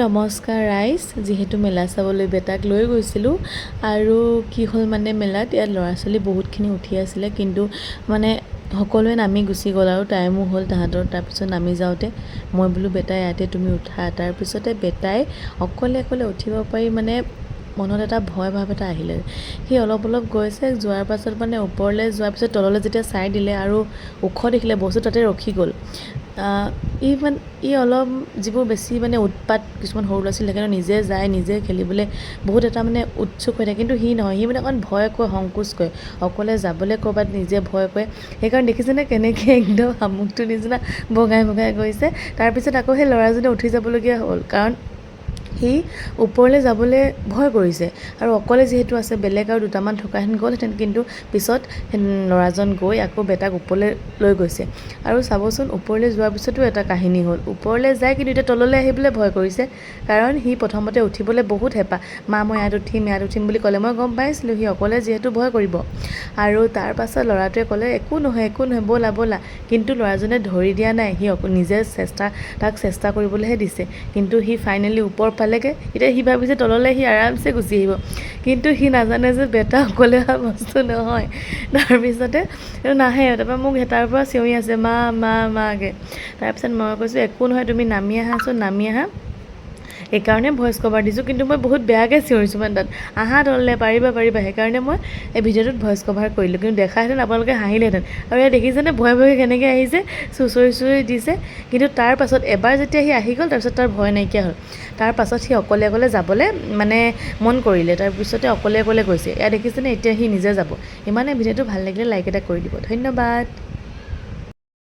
নমস্কাৰ ৰাইজ, যিহেতু মেলা চাবলৈ বেটাক লৈ গৈছিলোঁ আৰু কি হ'ল মানে মেলাত ইয়াত ল'ৰা ছোৱালী বহুতখিনি উঠি আছিলে, কিন্তু মানে সকলোৱে নামি গুচি গ'ল আৰু টাইমো হ'ল তাহাঁতৰ। তাৰপিছত নামি যাওঁতে মই বোলো বেটা ইয়াতে তুমি উঠা। তাৰপিছতে বেটাই অকলে উঠিব পাৰি মানে মনত এটা ভয় ভাৱ এটা আহিলে। সি অলপ গৈছে, যোৱাৰ পাছত মানে ওপৰলৈ যোৱাৰ পিছত তললৈ যেতিয়া চাই দিলে আৰু ওখ দেখিলে বস্তু, তাতে ৰখি গ'ল। ই অলপ যিবোৰ বেছি মানে উৎপাত কিছুমান সৰু ল'ৰা ছোৱালী থাকে, নিজে যায় নিজে খেলিবলৈ বহুত এটা মানে উৎসুক হৈ থাকে, কিন্তু সি নহয়, সি মানে অকণ ভয় কৰে, সংকোচ কৰে, অকলে যাবলৈ ক'ৰবাত নিজে ভয় কৰে। সেইকাৰণে দেখিছেনে কেনেকৈ একদম শামুকটোৰ নিচিনা বগাই গৈছে। তাৰপিছত আকৌ সেই ল'ৰাজনে উঠি যাবলগীয়া হ'ল, কাৰণ সি ওপৰলৈ যাবলৈ ভয় কৰিছে আৰু অকলে যিহেতু আছে, বেলেগ আৰু দুটামান থকাহেঁতেন গ'লহেঁতেন, কিন্তু পিছত ল'ৰাজন গৈ আকৌ বেটাক ওপৰলৈ লৈ গৈছে। আৰু চাবচোন, ওপৰলৈ যোৱাৰ পিছতো এটা কাহিনী হ'ল, ওপৰলৈ যায় কিন্তু এতিয়া তললৈ আহিবলৈ ভয় কৰিছে, কাৰণ সি প্ৰথমতে উঠিবলৈ বহুত হেঁপাহ, মা মই ইয়াত উঠিম বুলি ক'লে। মই গম পাইছিলোঁ সি অকলে যিহেতু ভয় কৰিব। আৰু তাৰ পাছত ল'ৰাটোৱে ক'লে একো নহয় ব'লা, কিন্তু ল'ৰাজনে ধৰি দিয়া নাই, সি নিজে তাক চেষ্টা কৰিবলৈহে দিছে। কিন্তু সি ফাইনেলি ওপৰ পালেগৈ। এতিয়া সি ভাবিছে তললৈ সি আৰামছে গুচি আহিব, কিন্তু সি নাজানে যে বেটা অকলে অহা বস্তু নহয়। তাৰপিছতে নাহে, তাৰপৰা মোক তাৰ পৰা চিঞৰি আছে মাকে। তাৰপিছত মই কৈছোঁ একো নহয়, তুমি নামি আহা। সেইকাৰণে ভইচ কভাৰ দিছোঁ, কিন্তু মই বহুত বেয়াকৈ চিঞৰিছোঁ মানে তাত, আহা তললৈ, পাৰিবা। সেইকাৰণে মই এই ভিডিঅ'টোত ভইচ কভাৰ কৰিলোঁ, কিন্তু দেখাহেঁতেন আপোনালোকে হাঁহিলেহেঁতেন। আৰু ইয়াত দেখিছেনে ভয়ে কেনেকৈ আহিছে, চুঁচৰি দিছে। কিন্তু তাৰ পাছত এবাৰ যেতিয়া সি আহি গ'ল, তাৰপিছত তাৰ ভয় নাইকিয়া হ'ল। তাৰ পাছত সি অকলে যাবলৈ মানে মন কৰিলে, তাৰপিছতে অকলে গৈছে। এয়া দেখিছেনে, এতিয়া সি নিজে যাব। ইমানে ভিডিঅ'টো ভাল লাগিলে লাইক এটা কৰি দিব, ধন্যবাদ।